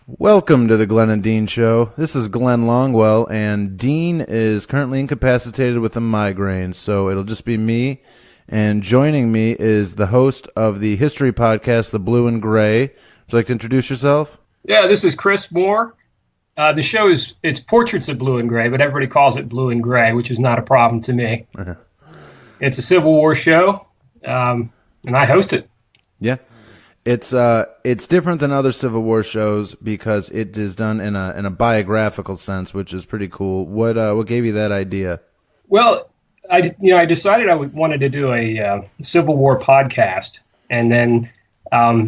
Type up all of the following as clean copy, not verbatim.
Welcome to the Glen and Dean Show. This is Glenn Longwell, and Dean is currently incapacitated with a migraine, so it'll just be me. And joining me is the host of the history podcast, The Blue and Gray. Would you like to introduce yourself? Yeah, this is Chris Moore. The show it's Portraits of Blue and Gray, but everybody calls it Blue and Gray, which is not a problem to me. It's a Civil War show, and I host it. Yeah. It's different than other Civil War shows because it is done in a biographical sense, which is pretty cool. What gave you that idea? Well, I decided I wanted to do a Civil War podcast, and then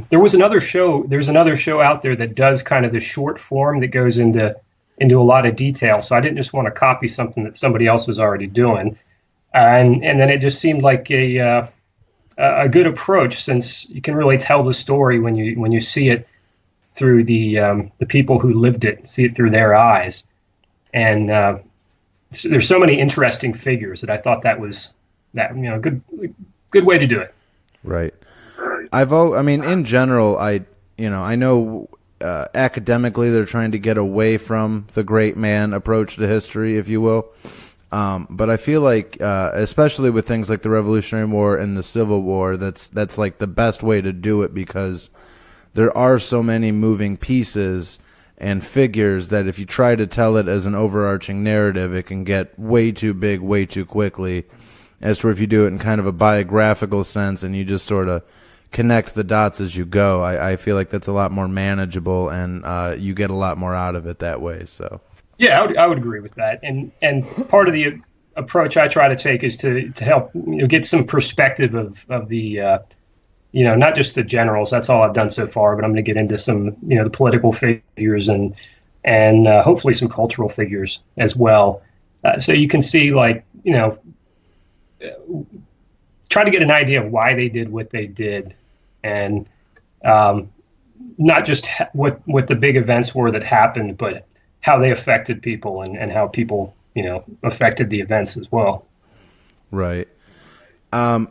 there was another show. There's another show out there that does kind of the short form that goes into a lot of detail. So I didn't just want to copy something that somebody else was already doing, and then it just seemed like a good approach, since you can really tell the story when you see it through the people who lived it, see it through their eyes, and there's so many interesting figures that I thought that was good way to do it. Right. In general, I know academically they're trying to get away from the great man approach to history, if you will. But I feel like, especially with things like the Revolutionary War and the Civil War, that's like the best way to do it, because there are so many moving pieces and figures that if you try to tell it as an overarching narrative, it can get way too big, way too quickly. As to if you do it in kind of a biographical sense and you just sort of connect the dots as you go, I feel like that's a lot more manageable, and you get a lot more out of it that way. So. Yeah, I would agree with that. And part of the approach I try to take is to help get some perspective of the not just the generals. That's all I've done so far, but I'm going to get into some the political figures and hopefully some cultural figures as well. So you can see try to get an idea of why they did what they did, and not just what the big events were that happened, but how they affected people and how people, affected the events as well. Right. Does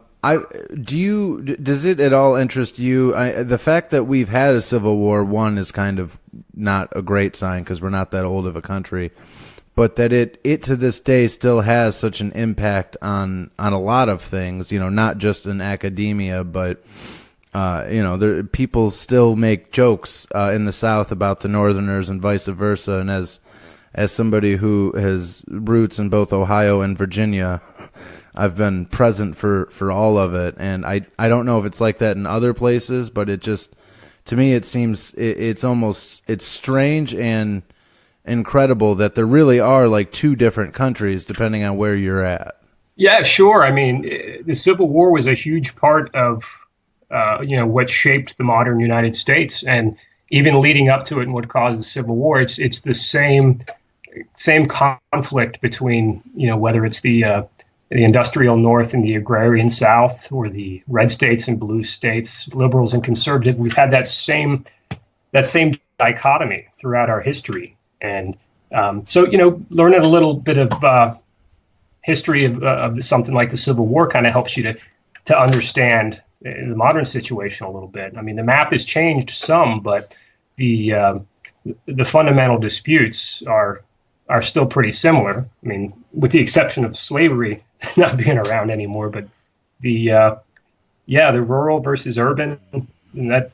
it at all interest you? The fact that we've had a Civil War, one, is kind of not a great sign because we're not that old of a country, but that it to this day still has such an impact on a lot of things, not just in academia, but people still make jokes in the South about the Northerners and vice versa. And as somebody who has roots in both Ohio and Virginia, I've been present for all of it. And I don't know if it's like that in other places, but it just, to me, it seems it's strange and incredible that there really are like two different countries depending on where you're at. Yeah, sure. I mean, the Civil War was a huge part of what shaped the modern United States, and even leading up to it and what caused the Civil War, it's the same conflict between, whether it's the industrial North and the agrarian South, or the red states and blue states, liberals and conservative. We've had that same dichotomy throughout our history, and so learning a little bit of history of something like the Civil War kind of helps you to understand the modern situation a little bit. I mean, the map has changed some, but the fundamental disputes are still pretty similar. I mean, with the exception of slavery not being around anymore, but the rural versus urban, and that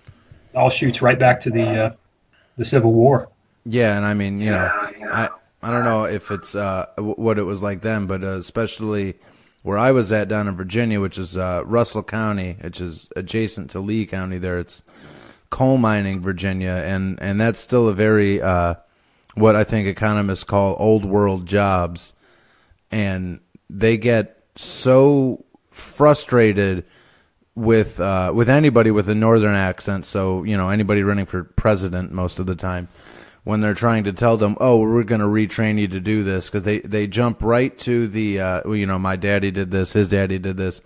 all shoots right back to the Civil War. Yeah, and I mean, I don't know if it's what it was like then, but especially where I was at down in Virginia, which is Russell County, which is adjacent to Lee County there. It's coal mining Virginia, and that's still a very, what I think economists call old world jobs. And they get so frustrated with anybody with a northern accent, so, anybody running for president most of the time, when they're trying to tell them, oh, we're going to retrain you to do this, because they jump right to the, my daddy did this, his daddy did this.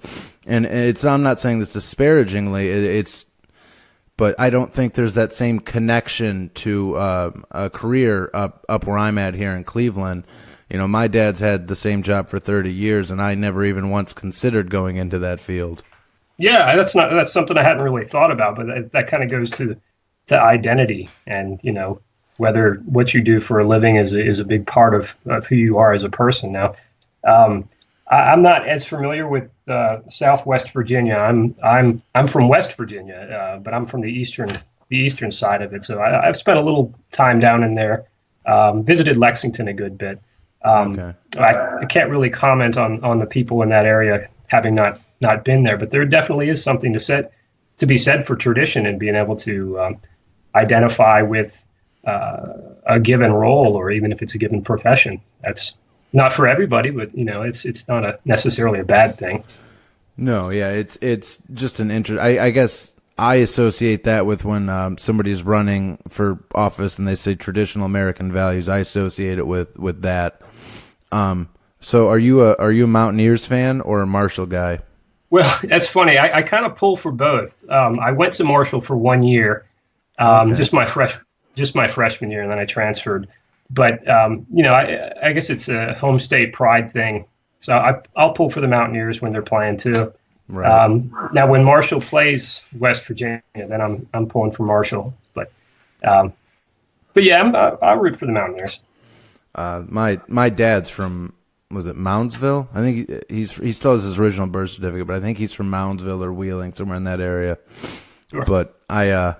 And I'm not saying this disparagingly, but I don't think there's that same connection to a career up where I'm at here in Cleveland. my dad's had the same job for 30 years, and I never even once considered going into that field. Yeah, that's something I hadn't really thought about, but that kind of goes to identity, and whether what you do for a living is a big part of who you are as a person. Now, I'm not as familiar with Southwest Virginia. I'm from West Virginia, but I'm from the eastern side of it. So I've spent a little time down in there. Visited Lexington a good bit. Okay. I can't really comment on the people in that area, having not been there, but there definitely is something to be said for tradition and being able to identify with a given role, or even if it's a given profession. That's not for everybody, but it's not necessarily a bad thing. No, yeah, it's just an interest. I guess I associate that with when somebody's running for office and they say traditional American values. I associate it with that. So are you a Mountaineers fan or a Marshall guy? Well, that's funny. I kind of pull for both. I went to Marshall for 1 year, Okay. just my freshman year, and then I transferred. But I guess it's a home state pride thing. So I'll pull for the Mountaineers when they're playing too. Right. Now, when Marshall plays West Virginia, then I'm pulling for Marshall. But yeah, I'll root for the Mountaineers. My dad's from, was it Moundsville? I think he still has his original birth certificate, but I think he's from Moundsville or Wheeling, somewhere in that area. Sure. But I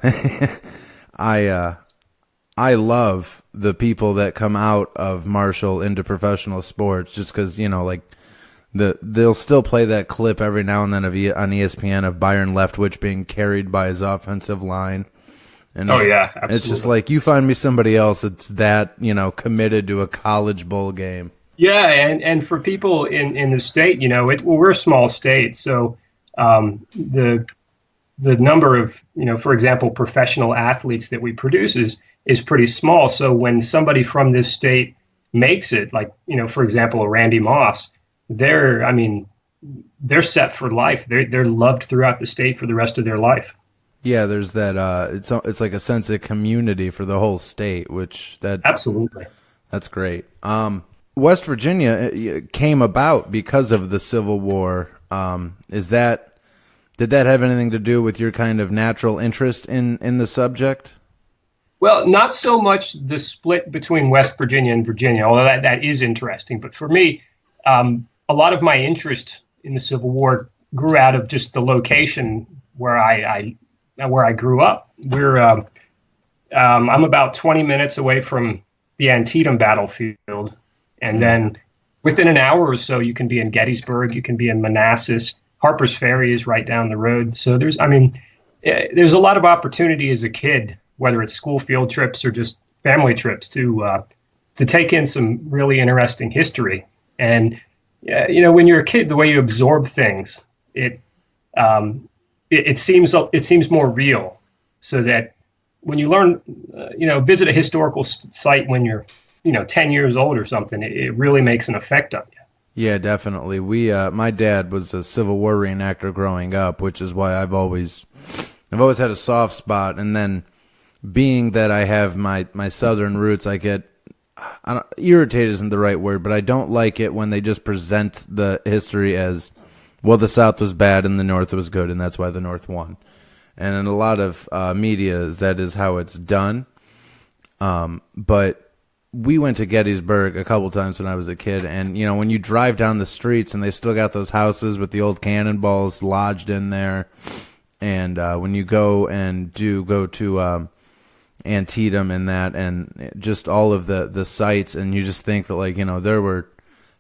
love the people that come out of Marshall into professional sports, just because they'll still play that clip every now and then on ESPN of Byron Leftwich being carried by his offensive line. And yeah, absolutely. It's just like, you find me somebody else that's that committed to a college bowl game. Yeah, and for people in the state, we're a small state, so the number of for example, professional athletes that we produce is pretty small. So when somebody from this state makes it, like for example, a Randy Moss, they're set for life. They're loved throughout the state for the rest of their life. Yeah, there's that. It's like a sense of community for the whole state, Absolutely. That's great. West Virginia came about because of the Civil War. Did that have anything to do with your kind of natural interest in the subject? Well, not so much the split between West Virginia and Virginia, although that is interesting. But for me, a lot of my interest in the Civil War grew out of just the location where I grew up. I'm about 20 minutes away from the Antietam battlefield, and then within an hour or so, you can be in Gettysburg, you can be in Manassas. Harper's Ferry is right down the road. So there's a lot of opportunity as a kid, whether it's school field trips or just family trips, to take in some really interesting history. And when you're a kid, the way you absorb things, it seems more real. So that when you learn, visit a historical site when you're 10 years old or something, it really makes an effect on you. Yeah, definitely. My dad was a Civil War reenactor growing up, which is why I've always had a soft spot. And then, being that I have my Southern roots, irritated isn't the right word, but I don't like it when they just present the history as, well, the South was bad and the North was good, and that's why the North won. And in a lot of media, that is how it's done. But we went to Gettysburg a couple times when I was a kid, and when you drive down the streets and they still got those houses with the old cannonballs lodged in there, and when you go to Antietam and just all of the sites, and you just think that there were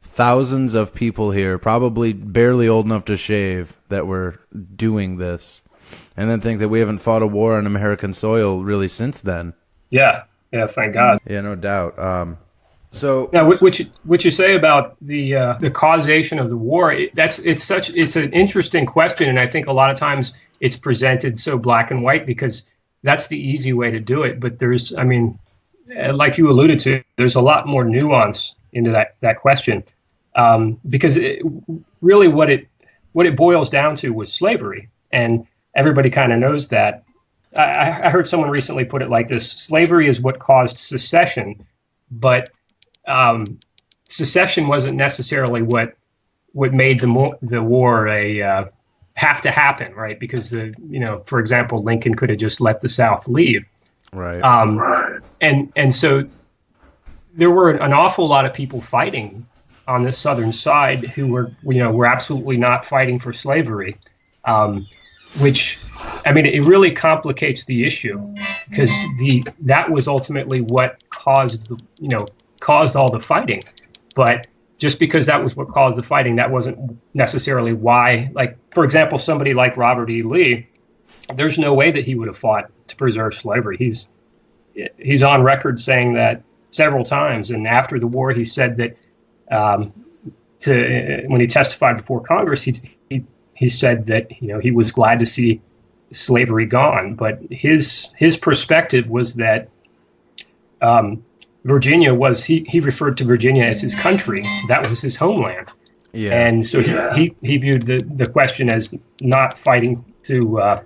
thousands of people here, probably barely old enough to shave, that were doing this, and then think that we haven't fought a war on American soil really since then. Yeah, thank God. Yeah, no doubt. So now, what you say about the causation of the war, it's an interesting question, and I think a lot of times it's presented so black and white because that's the easy way to do it. But there's, like you alluded to, there's a lot more nuance into that question, because really what it boils down to was slavery, and everybody kind of knows that. I heard someone recently put it like this: slavery is what caused secession, but secession wasn't necessarily what made the war a have to happen, right? Because for example, Lincoln could have just let the South leave, Right. And so there were an awful lot of people fighting on the Southern side who were absolutely not fighting for slavery, which, I mean, it really complicates the issue because that was ultimately what caused all the fighting. But just because that was what caused the fighting, that wasn't necessarily why. Like, for example, somebody like Robert E. Lee, there's no way that he would have fought to preserve slavery. He's on record saying that several times, and after the war, he said that when he testified before Congress, he said that he was glad to see slavery gone, but his perspective was that Virginia was he referred to Virginia as his country. That was his homeland. Yeah. And so he viewed the question as not fighting to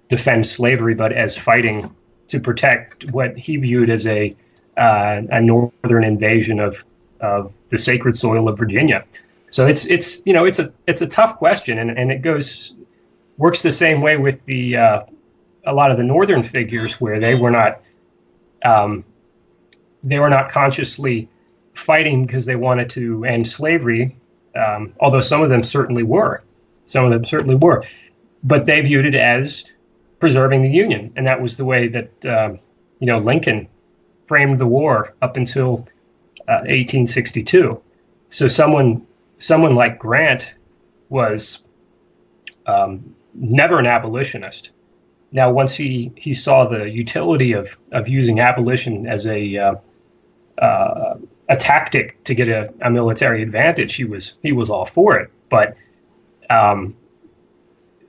defend slavery, but as fighting to protect what he viewed as a northern invasion of the sacred soil of Virginia. So it's a tough question, and it works the same way with a lot of the northern figures where they were not consciously fighting because they wanted to end slavery, although some of them certainly were. But they viewed it as preserving the Union, and that was the way that Lincoln framed the war up until 1862. So someone like Grant was never an abolitionist. Now, once he saw the utility of using abolition as a tactic to get a military advantage, he was all for it. But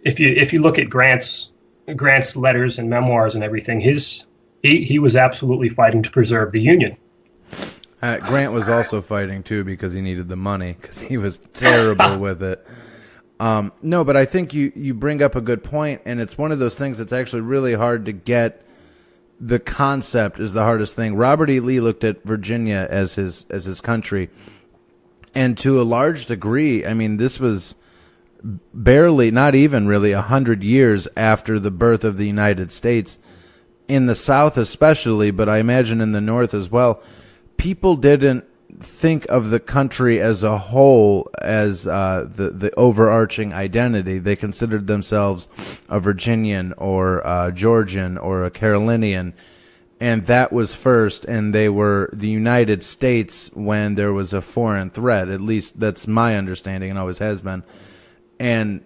if you look at Grant's letters and memoirs and everything, he was absolutely fighting to preserve the Union. Grant was also fighting too because he needed the money because he was terrible with it. No, but I think you bring up a good point, and it's one of those things that's actually really hard to get. The concept is the hardest thing. Robert E. Lee looked at Virginia as his country, and to a large degree, I mean, this was barely, not even really, 100 years after the birth of the United States. In the South especially, but I imagine in the North as well, people didn't think of the country as a whole as the overarching identity. They considered themselves a Virginian or a Georgian or a Carolinian, and that was first, and they were the United States when there was a foreign threat. At least that's my understanding and always has been. And,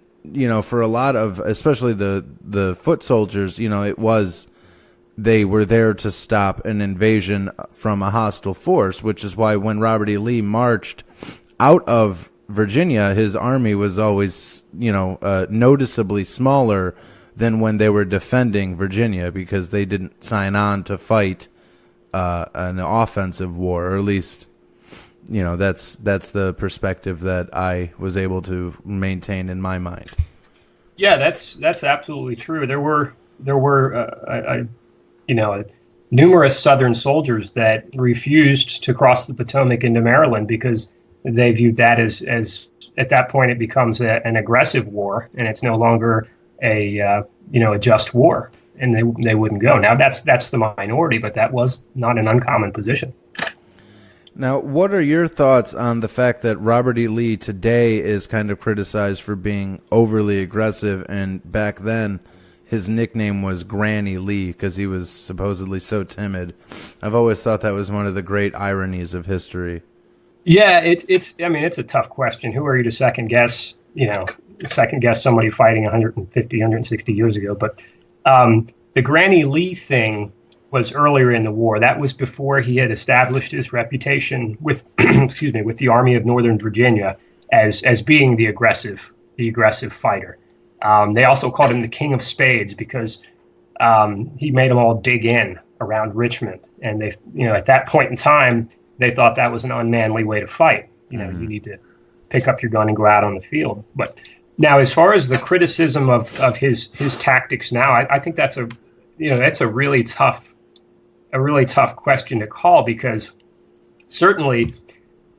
for a lot of, especially the foot soldiers, they were there to stop an invasion from a hostile force, which is why when Robert E. Lee marched out of Virginia, his army was always, noticeably smaller than when they were defending Virginia because they didn't sign on to fight an offensive war, or at least, that's the perspective that I was able to maintain in my mind. Yeah, that's absolutely true. There were numerous Southern soldiers that refused to cross the Potomac into Maryland because they viewed that as at that point it becomes an aggressive war, and it's no longer a just war, and they wouldn't go. Now that's the minority, but that was not an uncommon position. Now, what are your thoughts on the fact that Robert E. Lee today is kind of criticized for being overly aggressive, and back then his nickname was Granny Lee because he was supposedly so timid? I've always thought that was one of the great ironies of history. Yeah, it's a tough question. Who are you to second guess somebody fighting 150, 160 years ago? But the Granny Lee thing was earlier in the war. That was before he had established his reputation with with the Army of Northern Virginia as being the aggressive fighter. They also called him the King of Spades because he made them all dig in around Richmond, and they, at that point in time, they thought that was an unmanly way to fight. You need to pick up your gun and go out on the field. But now, as far as the criticism of his tactics now, I think that's a really tough question to call, because certainly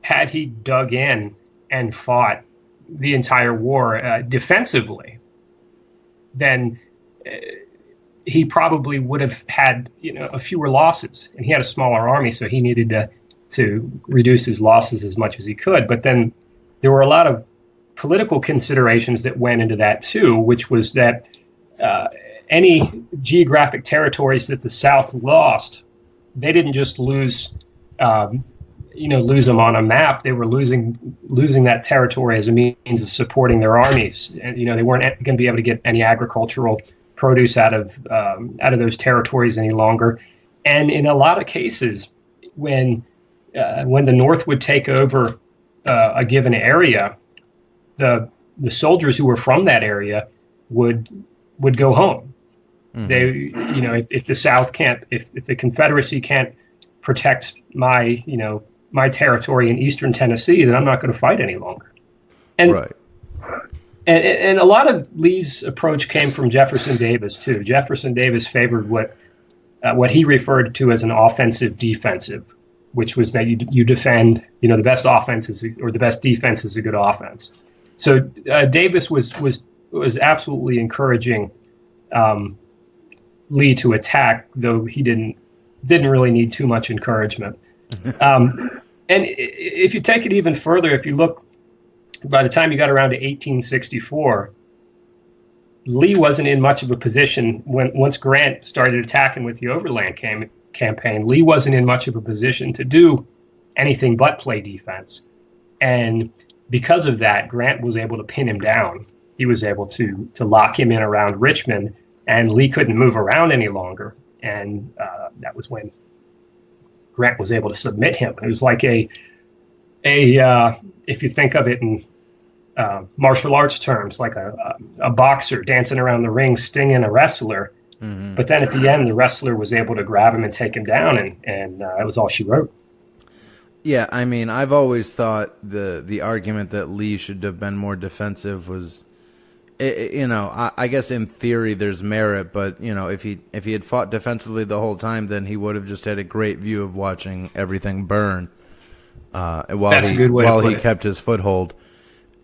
had he dug in and fought the entire war defensively, then he probably would have had a fewer losses. And he had a smaller army, so he needed to reduce his losses as much as he could. But then there were a lot of political considerations that went into that too, which was that any geographic territories that the South lost, they didn't just lose them on a map. They were losing that territory as a means of supporting their armies. And they weren't going to be able to get any agricultural produce out of those territories any longer. And in a lot of cases, when the North would take over a given area, the soldiers who were from that area would go home. Mm-hmm. They, if the South can't, if the Confederacy can't protect my territory in Eastern Tennessee, then I'm not going to fight any longer. And right. And a lot of Lee's approach came from Jefferson Davis too. Jefferson Davis favored what he referred to as an offensive defensive, which was that you defend. The best offense or the best defense is a good offense. So Davis was absolutely encouraging Lee to attack, though he didn't really need too much encouragement. And if you take it even further, if you look, by the time you got around to 1864, Lee wasn't in much of a position once Grant started attacking with the Overland campaign. Lee wasn't in much of a position to do anything but play defense. And because of that, Grant was able to pin him down. He was able to lock him in around Richmond, and Lee couldn't move around any longer. And that was when Grant was able to submit him. It was like if you think of it in martial arts terms, like a boxer dancing around the ring, stinging a wrestler. Mm-hmm. But then at the end, the wrestler was able to grab him and take him down, and that was all she wrote. Yeah, I mean, I've always thought the argument that Lee should have been more defensive was, I guess in theory there's merit, but if he had fought defensively the whole time, then he would have just had a great view of watching everything burn while he kept his foothold.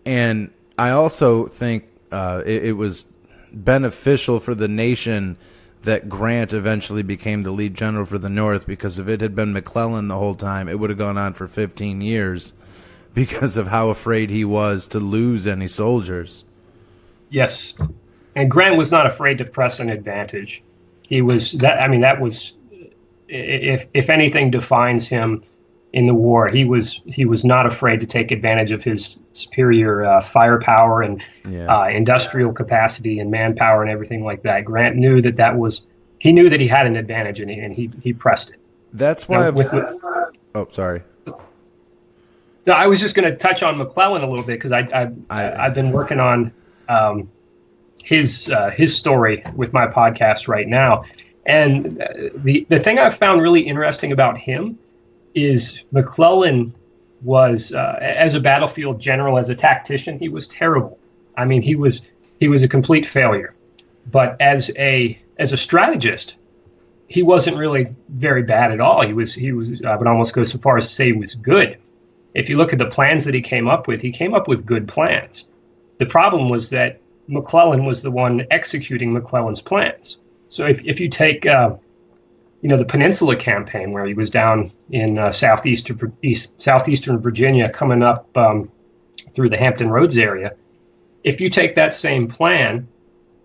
And I also think it was beneficial for the nation that Grant eventually became the lead general for the North, because if it had been McClellan the whole time, it would have gone on for 15 years because of how afraid he was to lose any soldiers. Yes. And Grant was not afraid to press an advantage. He was that was, if anything defines him in the war, he was not afraid to take advantage of his superior firepower and industrial capacity and manpower and everything like that. Grant knew he knew that he had an advantage, and he pressed it. That's why. Oh, sorry. No, I was just going to touch on McClellan a little bit, because I've been working on his story with my podcast right now, and the thing I've found really interesting about him is McClellan was, as a battlefield general, as a tactician, he was terrible. I mean, he was a complete failure. But as a strategist, he wasn't really very bad at all. He was I would almost go so far as to say he was good. If you look at the plans that he came up with good plans. The problem was that McClellan was the one executing McClellan's plans. So if you take the Peninsula Campaign, where he was down in southeastern Virginia, coming up through the Hampton Roads area. If you take that same plan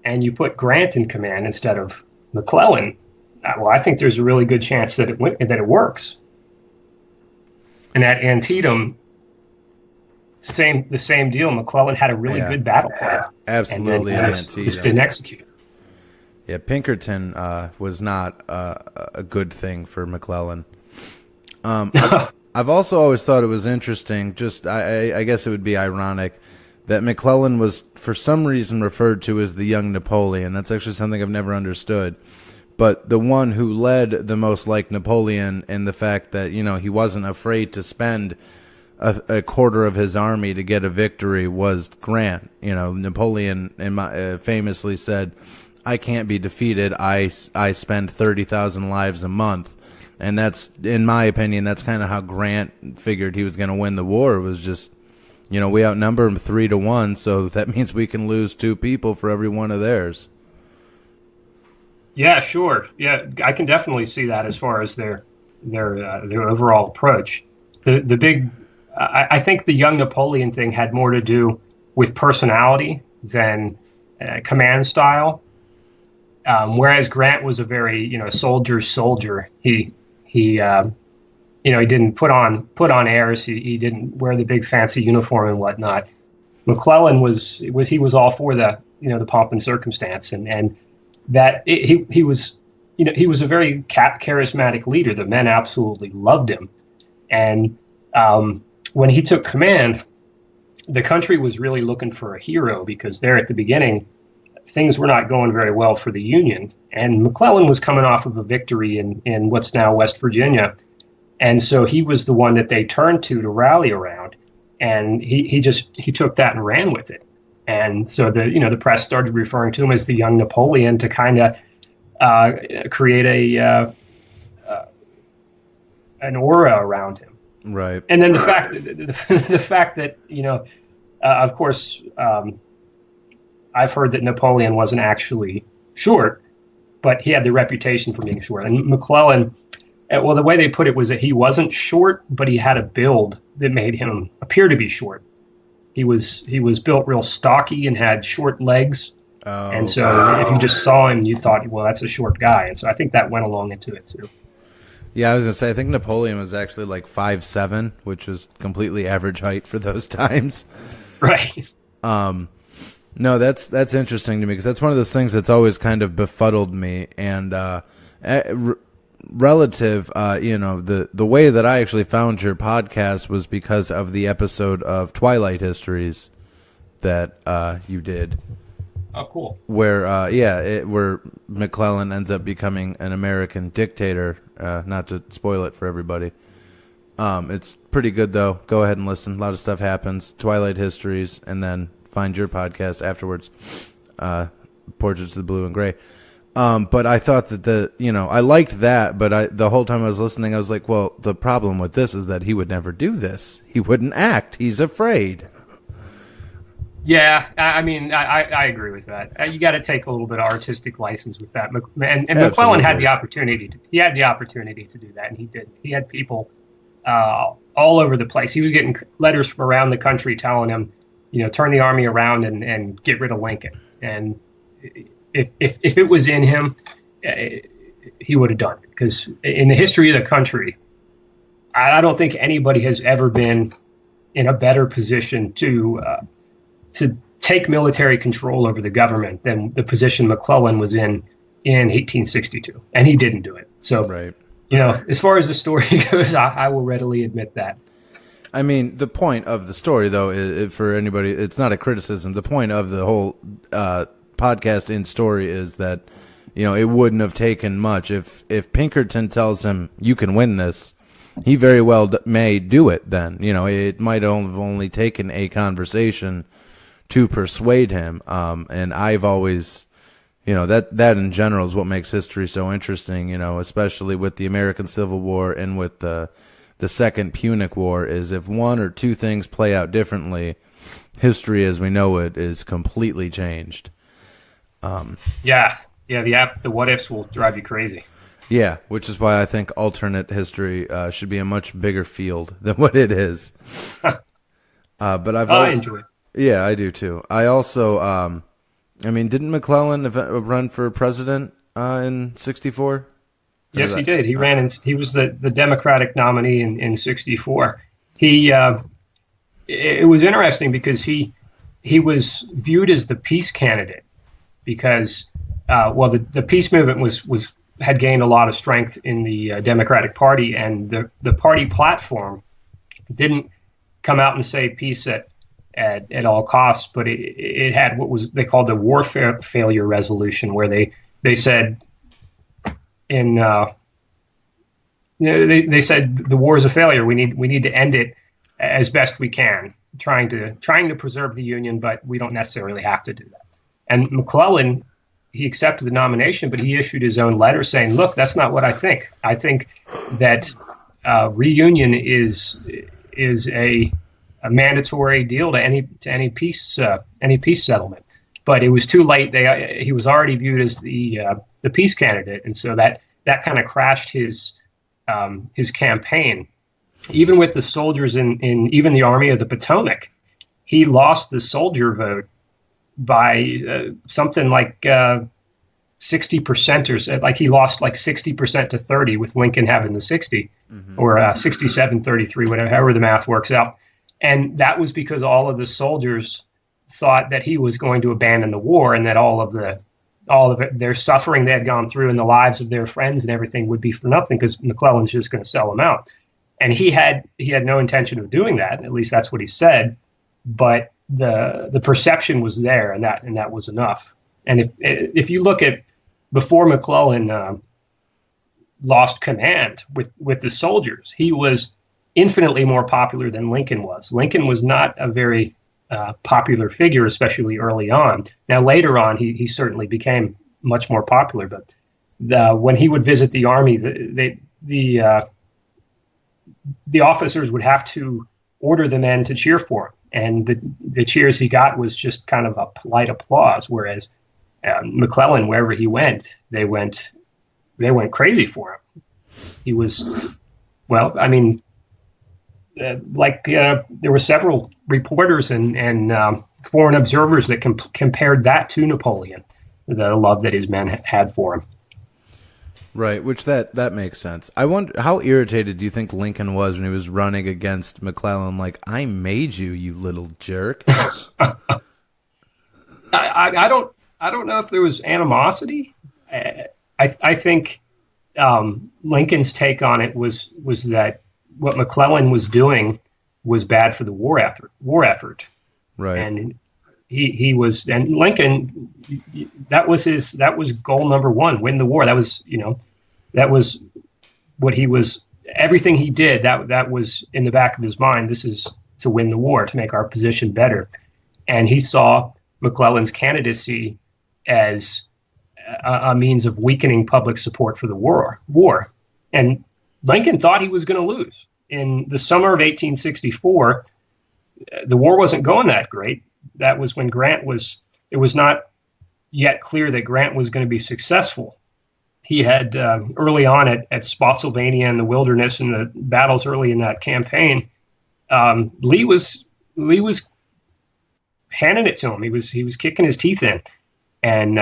and you put Grant in command instead of McClellan, I think there's a really good chance that it works. And at Antietam, the same deal. McClellan had a really good battle plan. Absolutely, and just didn't execute. Yeah, Pinkerton was not a good thing for McClellan. I've also always thought it was interesting, I guess it would be ironic, that McClellan was for some reason referred to as the young Napoleon. That's actually something I've never understood. But the one who led the most like Napoleon in the fact that, he wasn't afraid to spend a quarter of his army to get a victory was Grant. Napoleon famously said, "I can't be defeated. I spend 30,000 lives a month." And that's, in my opinion, that's kind of how Grant figured he was going to win the war. It was just, we outnumber them 3-1, so that means we can lose 2 people for every one of theirs. Yeah, sure. Yeah, I can definitely see that as far as their overall approach. The big, I think the young Napoleon thing had more to do with personality than command style. Whereas Grant was a very, soldier. He didn't put on airs. He didn't wear the big fancy uniform and whatnot. McClellan was all for the pomp and circumstance, and that he was a very charismatic leader. The men absolutely loved him, and when he took command, the country was really looking for a hero, because there at the beginning, things were not going very well for the Union, and McClellan was coming off of a victory in what's now West Virginia. And so he was the one that they turned to rally around, and he took that and ran with it. And so the press started referring to him as the young Napoleon to kind of create an aura around him. Right. And then the fact that of course, I've heard that Napoleon wasn't actually short, but he had the reputation for being short. And McClellan, well, the way they put it was that he wasn't short, but he had a build that made him appear to be short. He was built real stocky and had short legs. Oh, and so if you just saw him, you thought, well, that's a short guy. And so I think that went along into it too. Yeah, I was going to say, I think Napoleon was actually like 5'7", which was completely average height for those times. Right. No, that's interesting to me, because that's one of those things that's always kind of befuddled me. And relative, the way that I actually found your podcast was because of the episode of Twilight Histories that you did. Oh, cool. Where where McClellan ends up becoming an American dictator. Not to spoil it for everybody. It's pretty good though. Go ahead and listen. A lot of stuff happens. Twilight Histories, and then find your podcast afterwards. Portraits of the Blue and Gray. But I thought that I liked that, but the whole time I was listening, I was like, well, the problem with this is that he would never do this. He wouldn't act. He's afraid. Yeah, I mean, I agree with that. You got to take a little bit of artistic license with that. And McClellan had the opportunity. He had the opportunity to do that, and he did. He had people all over the place. He was getting letters from around the country telling him, turn the army around and get rid of Lincoln. And if it was in him, he would have done it. Because in the history of the country, I don't think anybody has ever been in a better position to take military control over the government than the position McClellan was in 1862, and he didn't do it. So, right. As far as the story goes, I will readily admit that. I mean, the point of the story, though, is, for anybody, it's not a criticism. The point of the whole podcast in story is that, it wouldn't have taken much. If Pinkerton tells him, you can win this, he very well may do it then. It might have only taken a conversation to persuade him. And I've always, that in general is what makes history so interesting, especially with the American Civil War and with the Second Punic War, is if one or two things play out differently, history as we know it is completely changed. The what ifs will drive you crazy. Yeah, which is why I think alternate history should be a much bigger field than what it is. But I enjoy it. Yeah, I do too. I also, didn't McClellan run for president in '64? Yes, he did. He ran, and he was the Democratic nominee in '64. It was interesting because he was viewed as the peace candidate because, the peace movement had gained a lot of strength in the Democratic Party, and the party platform didn't come out and say peace at all costs, but it had what they called the war failure resolution, where they said they said the war is a failure. We need to end it as best we can, trying to preserve the Union, but we don't necessarily have to do that. And McClellan he accepted the nomination, but he issued his own letter saying, "Look, that's not what I think. I think that reunion is a mandatory deal to any peace settlement." But it was too late. He was already viewed as the peace candidate, and so that kind of crashed his campaign. Even with the soldiers in even the Army of the Potomac, he lost the soldier vote by something like 60%, or so. Like he lost like 60% to 30, with Lincoln having the 60, or 67-33, whatever, however the math works out. And that was because all of the soldiers thought that he was going to abandon the war, and that all of their suffering they had gone through and the lives of their friends and everything would be for nothing, because McClellan's just going to sell them out. And he had no intention of doing that. At least that's what he said. But the perception was there, and that was enough. And if you look at before McClellan lost command with the soldiers, he was infinitely more popular than Lincoln was. Lincoln was not a very popular figure, especially early on. Now later on, he certainly became much more popular. But when he would visit the army, the officers would have to order the men to cheer for him. And the cheers he got was just kind of a polite applause, whereas McClellan, wherever he went, they went crazy for him. He was, well, I mean, there were several reporters and foreign observers that compared that to Napoleon, the love that his men had for him. Right, which that makes sense. I wonder, how irritated do you think Lincoln was when he was running against McClellan? Like, I made you, you little jerk. I don't know if there was animosity. I think Lincoln's take on it was that what McClellan was doing was bad for the war effort. Right. And he was, and Lincoln, that was goal number one, win the war. That was what he was, everything he did, that was in the back of his mind. This is to win the war, to make our position better. And he saw McClellan's candidacy as a means of weakening public support for the war. And Lincoln thought he was going to lose. In the summer of 1864, the war wasn't going that great. That was when it was not yet clear that Grant was going to be successful. He had early on at Spotsylvania and the Wilderness and the battles early in that campaign, Lee was handing it to him. He was kicking his teeth in, and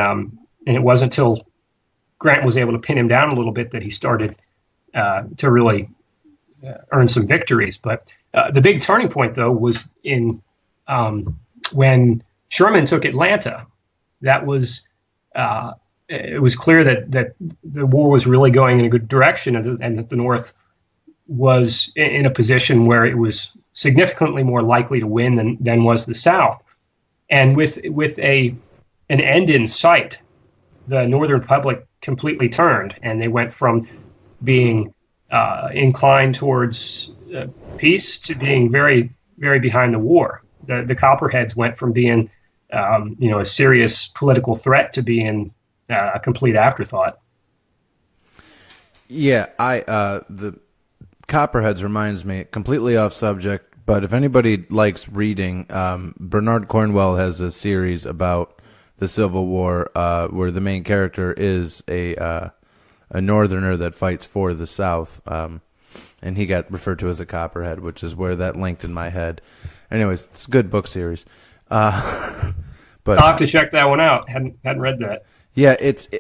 it wasn't until Grant was able to pin him down a little bit that he started to really earn some victories. But the big turning point, though, was in when Sherman took Atlanta. That was it was clear that the war was really going in a good direction, and that the North was in a position where it was significantly more likely to win than was the South. And with an end in sight, the Northern public completely turned, and they went from being inclined towards peace to being very, very behind the war. The Copperheads went from being a serious political threat to being a complete afterthought. Yeah, the Copperheads reminds me, completely off subject, but if anybody likes reading, Bernard Cornwell has a series about the Civil War where the main character is a Northerner that fights for the South, and he got referred to as a Copperhead, which is where that linked in my head. Anyways, it's a good book series. But I'll have to check that one out. Hadn't read that. Yeah,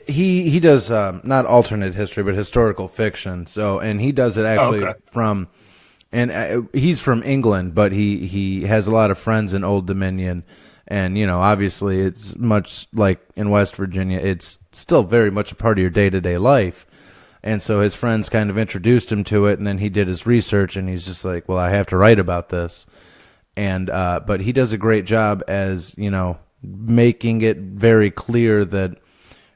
he does not alternate history, but historical fiction. So, and he does it actually from, and he's from England, but he has a lot of friends in Old Dominion, and obviously it's much like in West Virginia, it's still very much a part of your day-to-day life, and so his friends kind of introduced him to it, and then he did his research, and he's just like, well, I have to write about this, and but he does a great job as making it very clear that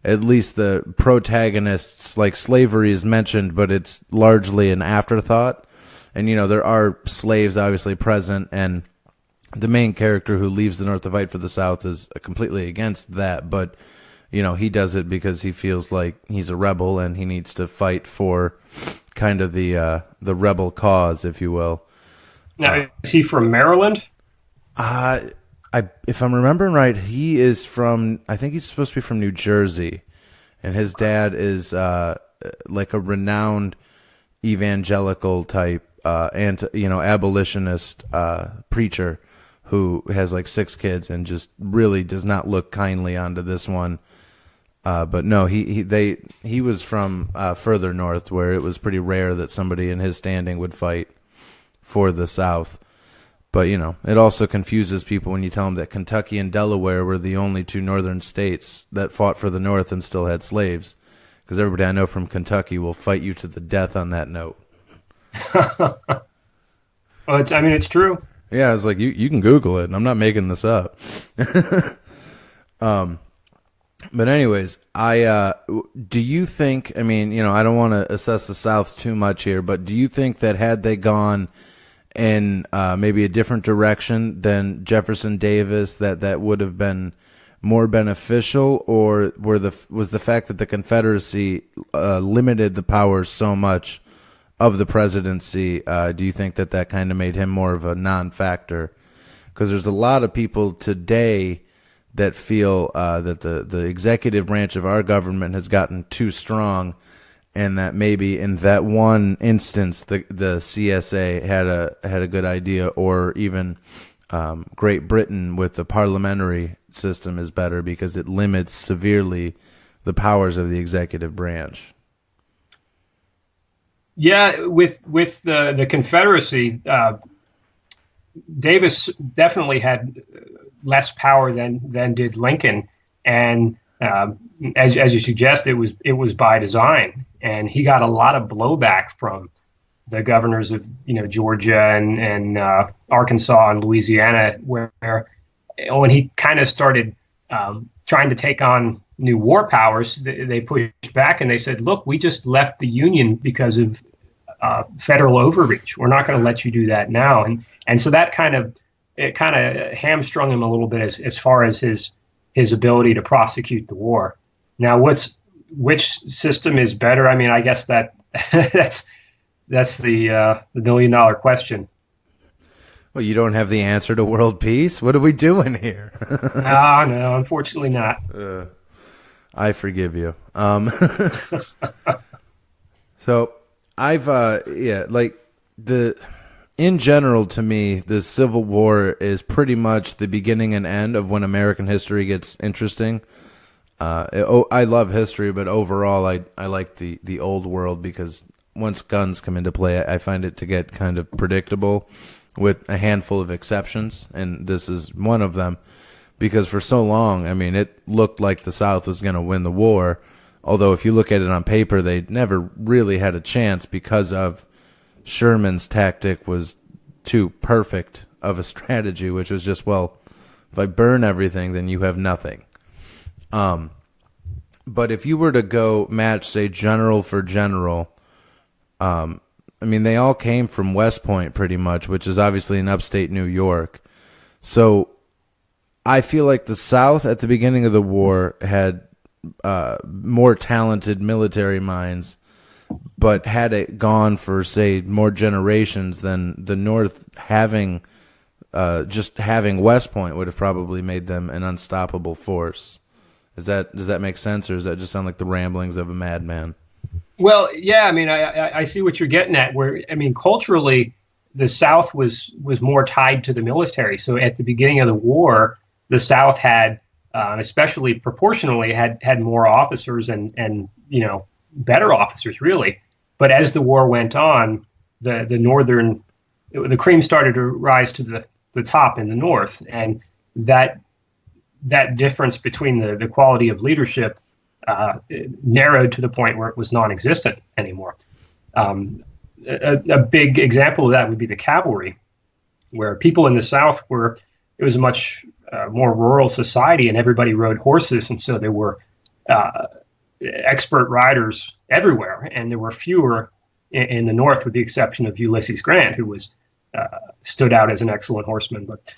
at least the protagonists, like slavery is mentioned, but it's largely an afterthought. And, there are slaves obviously present, and the main character who leaves the North to fight for the South is completely against that. But, he does it because he feels like he's a rebel and he needs to fight for kind of the rebel cause, if you will. Now, is he from Maryland? If I'm remembering right, he is from, I think he's supposed to be from New Jersey, and his dad is like a renowned evangelical type abolitionist preacher who has like 6 kids and just really does not look kindly onto this one. But no, he was from further north, where it was pretty rare that somebody in his standing would fight for the South. But, it also confuses people when you tell them that Kentucky and Delaware were the only 2 northern states that fought for the North and still had slaves. Because everybody I know from Kentucky will fight you to the death on that note. Well, it's true. Yeah, I was like, you can Google it. I'm not making this up. But anyways, do you think, I don't want to assess the South too much here, but do you think that had they gone in maybe a different direction than Jefferson Davis, that would have been more beneficial, or was the fact that the Confederacy limited the powers so much of the presidency, do you think that kind of made him more of a non-factor? Because there's a lot of people today that feel that the executive branch of our government has gotten too strong, and that maybe in that one instance the CSA had a good idea, or even Great Britain with the parliamentary system is better because it limits severely the powers of the executive branch. Yeah, with the Confederacy, Davis definitely had less power than did Lincoln, and as you suggest, it was by design, and he got a lot of blowback from the governors of Georgia and Arkansas and Louisiana, where when he kind of started trying to take on new war powers, they pushed back and they said, "Look, we just left the Union because of federal overreach. We're not going to let you do that now." And so that kind of hamstrung him a little bit as far as his ability to prosecute the war. Now, which system is better? I guess that's the $1 million question. Well, you don't have the answer to world peace. What are we doing here? No, unfortunately not. I forgive you. So I've in general, to me, the Civil War is pretty much the beginning and end of when American history gets interesting. I love history, but overall, I like the old world, because once guns come into play, I find it to get kind of predictable, with a handful of exceptions, and this is one of them, because for so long, it looked like the South was going to win the war, although if you look at it on paper, they never really had a chance because of Sherman's tactic was too perfect of a strategy, which was just, well, if I burn everything, then you have nothing. But if you were to go match, say, general for general, they all came from West Point pretty much, which is obviously in upstate New York. So I feel like the South at the beginning of the war had more talented military minds, but had it gone for, say, more generations, then the North having West Point would have probably made them an unstoppable force. Does that make sense, or does that just sound like the ramblings of a madman? Well, yeah, I see what you're getting at. Where culturally, the South was more tied to the military. So at the beginning of the war, the South had, especially proportionally, had more officers and better officers, really. But as the war went on, the cream started to rise to the top in the North, and that difference between the quality of leadership narrowed to the point where it was non-existent anymore. A big example of that would be the cavalry, where people in the South it was a much more rural society, and everybody rode horses, and so there were expert riders everywhere, and there were fewer in the North, with the exception of Ulysses Grant, who stood out as an excellent horseman. But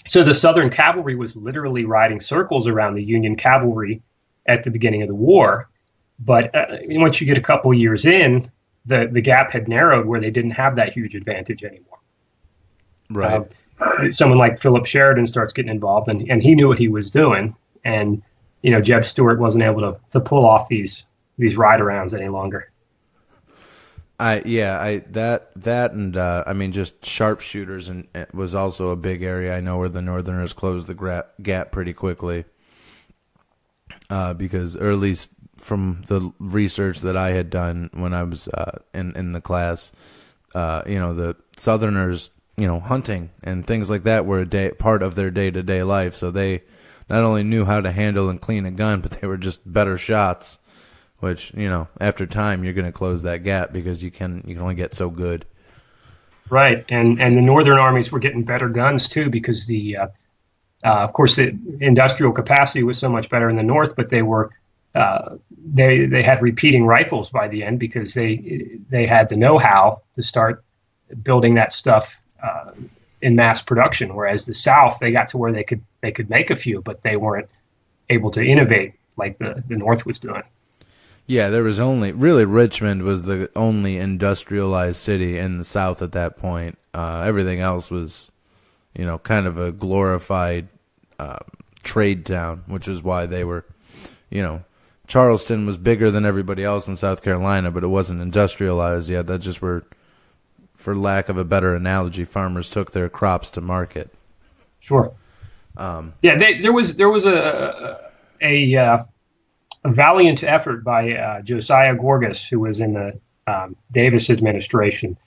So the Southern cavalry was literally riding circles around the Union cavalry at the beginning of the war. But once you get a couple years in, the gap had narrowed where they didn't have that huge advantage anymore. Right. Someone like Philip Sheridan starts getting involved, and he knew what he was doing. And Jeb Stuart wasn't able to pull off these ride arounds any longer. Just sharpshooters and it was also a big area. I know where the Northerners closed the gap pretty quickly, because, or at least from the research that I had done when I was in the class, the Southerners, hunting and things like that were part of their day-to-day life. So they not only knew how to handle and clean a gun, but they were just better shots. Which, after time, you're going to close that gap because you can only get so good. Right, and the Northern armies were getting better guns too because of course, the industrial capacity was so much better in the North, but they were they had repeating rifles by the end because they had the know-how to start building that stuff in mass production. Whereas the South, they got to where they could make a few, but they weren't able to innovate like the North was doing. Yeah, there was Richmond was the only industrialized city in the South at that point. Everything else was, kind of a glorified trade town, which is why they were, Charleston was bigger than everybody else in South Carolina, but it wasn't industrialized yet. That just were, for lack of a better analogy, farmers took their crops to market. Sure. There was a valiant effort by Josiah Gorgas, who was in the Davis administration,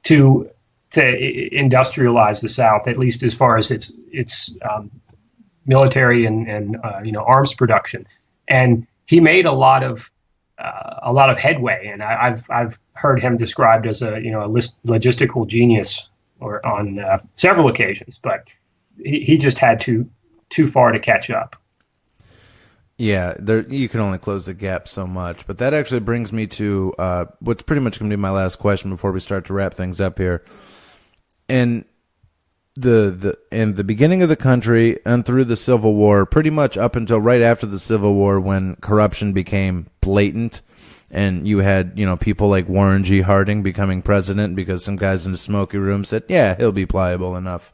to industrialize the South, at least as far as its military and arms production. And he made a lot of headway. And I've heard him described as a logistical genius, or on several occasions. But he just had too far to catch up. Yeah, you can only close the gap so much. But that actually brings me to what's pretty much going to be my last question before we start to wrap things up here. In the beginning of the country and through the Civil War, pretty much up until right after the Civil War, when corruption became blatant, and you had people like Warren G. Harding becoming president because some guys in the smoky room said, "Yeah, he'll be pliable enough."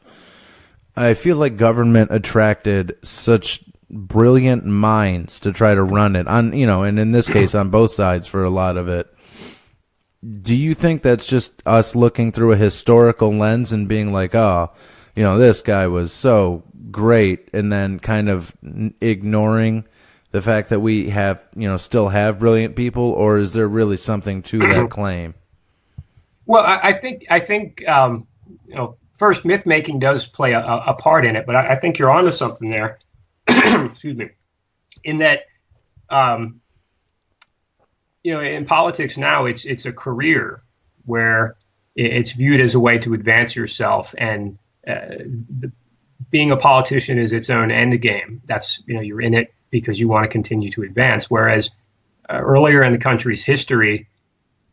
I feel like government attracted such brilliant minds to try to run it on, and in this case on both sides for a lot of it. Do you think that's just us looking through a historical lens and being like, oh, this guy was so great, and then kind of ignoring the fact that we have, still have brilliant people, or is there really something to that claim? Well, I think first, myth making does play a part in it, but I think you're onto something there. Excuse me, in that, in politics now, it's a career where it's viewed as a way to advance yourself, and being a politician is its own end game. That's, you're in it because you want to continue to advance. Whereas earlier in the country's history,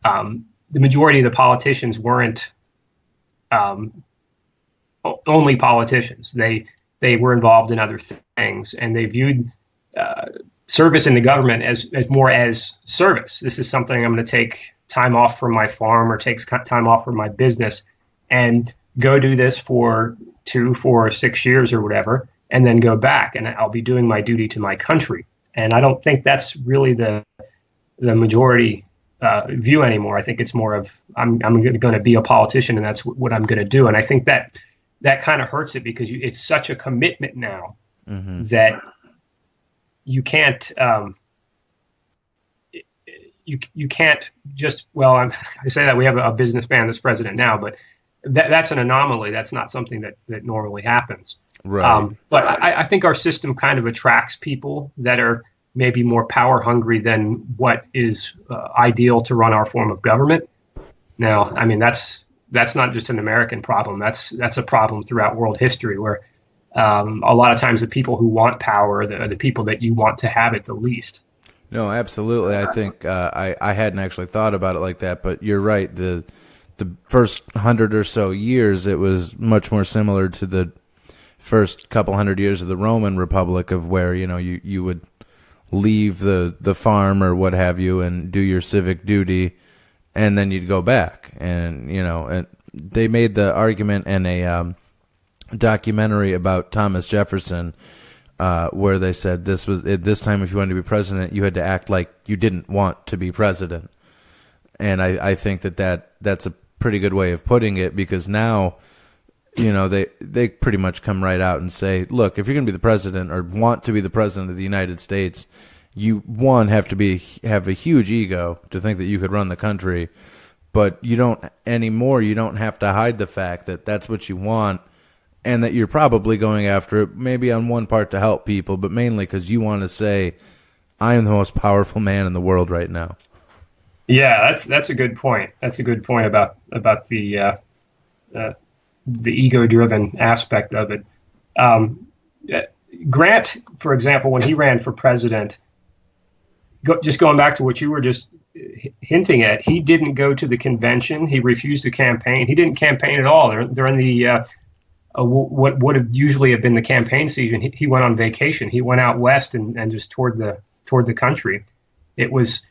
the majority of the politicians weren't only politicians. They were involved in other things, and they viewed service in the government as more as service. This is something I'm going to take time off from my farm or take time off from my business and go do this for 2, 4, 6 years or whatever, and then go back, and I'll be doing my duty to my country. And I don't think that's really the majority view anymore. I think it's more of I'm going to be a politician, and that's what I'm going to do. And I think that kind of hurts it because it's such a commitment now that you can't you can't just, I say that we have a businessman that's president now, but that's an anomaly. That's not something that normally happens. Right. But I think our system kind of attracts people that are maybe more power hungry than what is ideal to run our form of government. Now, I mean, that's not just an American problem. That's a problem throughout world history, where a lot of times the people who want power are the people that you want to have it the least. No, absolutely. I think I hadn't actually thought about it like that, but you're right. The first 100 or so years, it was much more similar to the first couple hundred years of the Roman Republic, of where, you would leave the farm or what have you and do your civic duty, and then you'd go back. And, and they made the argument in a documentary about Thomas Jefferson, where they said this time, if you wanted to be president, you had to act like you didn't want to be president. And I think that's a pretty good way of putting it, because now, they pretty much come right out and say, look, if you're going to be the president or want to be the president of the United States, you, have to have a huge ego to think that you could run the country, but you don't anymore. You don't have to hide the fact that that's what you want, and that you're probably going after it maybe on one part to help people, but mainly because you want to say, I am the most powerful man in the world right now. Yeah, that's a good point. That's a good point about the ego-driven aspect of it. Grant, for example, when he ran for president, just going back to what you were just hinting at, he didn't go to the convention. He refused to campaign. He didn't campaign at all. During the what would have usually have been the campaign season, he went on vacation. He went out west and just toured the country. It was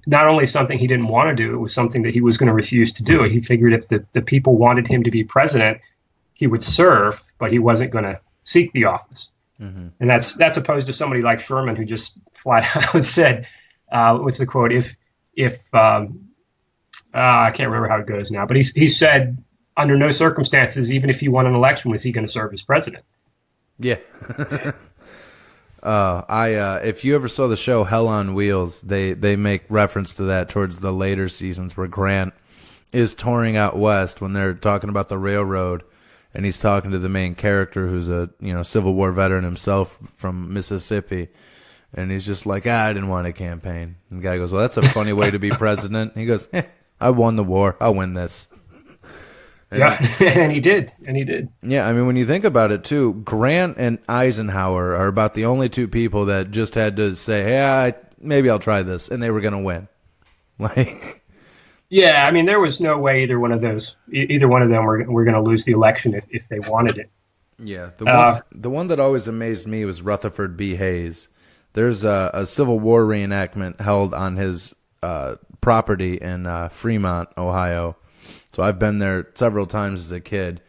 not only something he didn't want to do, it was something that he was going to refuse to do. He figured if the people wanted him to be president, he would serve, but he wasn't going to seek the office. Mm-hmm. And that's opposed to somebody like Sherman, who just flat out said, what's the quote? If I can't remember how it goes now, but he said, under no circumstances, even if he won an election, was he going to serve as president. Yeah. If you ever saw the show Hell on Wheels, they make reference to that towards the later seasons, where Grant is touring out west when they're talking about the railroad, and he's talking to the main character, who's a Civil War veteran himself from Mississippi, and he's just like, I didn't want to campaign. And the guy goes, well, that's a funny way to be president. And he goes, I won the war, I'll win this. And and he did. Yeah, I mean, when you think about it, too, Grant and Eisenhower are about the only two people that just had to say, hey, maybe I'll try this, and they were going to win. Yeah, I mean, there was no way either one of them were going to lose the election if they wanted it. Yeah, the one that always amazed me was Rutherford B. Hayes. There's a Civil War reenactment held on his property in Fremont, Ohio. So I've been there several times as a kid,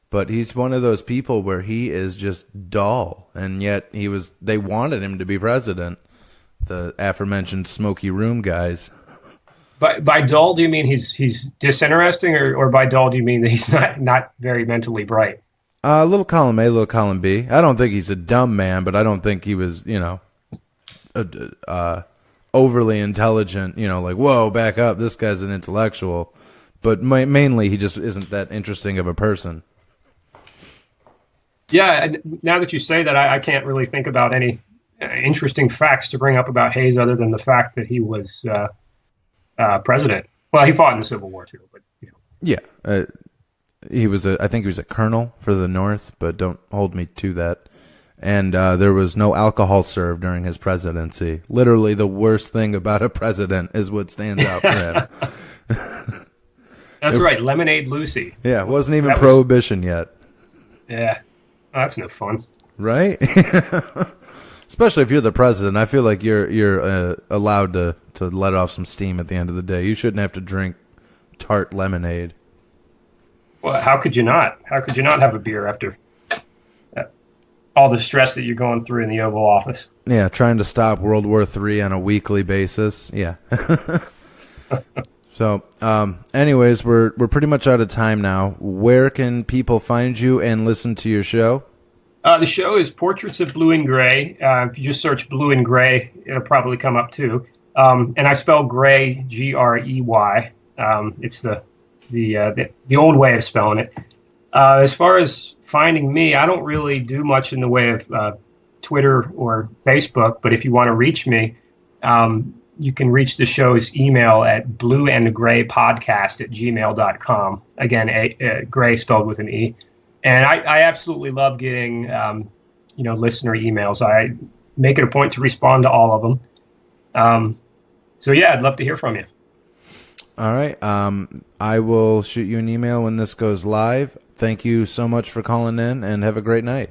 but he's one of those people where he is just dull, and yet they wanted him to be president, the aforementioned smoky room guys. By dull, do you mean he's disinteresting, or by dull do you mean that he's not very mentally bright? Little column A, little column B. I don't think he's a dumb man, but I don't think he was, overly intelligent, like, whoa, back up, this guy's an intellectual. But mainly, he just isn't that interesting of a person. Yeah, now that you say that, I can't really think about any interesting facts to bring up about Hayes other than the fact that he was president. Well, he fought in the Civil War too, but yeah, he was I think he was a colonel for the North, but don't hold me to that. And there was no alcohol served during his presidency. Literally, the worst thing about a president is what stands out for him. That's right, Lemonade Lucy. Yeah, it wasn't even Prohibition yet. Yeah, that's no fun, right? Especially if you're the president, I feel like you're allowed to let off some steam at the end of the day. You shouldn't have to drink tart lemonade. Well, how could you not? How could you not have a beer after all the stress that you're going through in the Oval Office? Yeah, trying to stop World War III on a weekly basis. Yeah. So, anyways, we're pretty much out of time now. Where can people find you and listen to your show? The show is Portraits of Blue and Gray. If you just search Blue and Gray, it'll probably come up too. And I spell Gray, Grey. It's the old way of spelling it. As far as finding me, I don't really do much in the way of Twitter or Facebook. But if you want to reach me, you can reach the show's email at blueandgraypodcast@gmail.com. Again, gray spelled with an E. And I absolutely love getting, listener emails. I make it a point to respond to all of them. So yeah, I'd love to hear from you. All right. I will shoot you an email when this goes live. Thank you so much for calling in, and have a great night.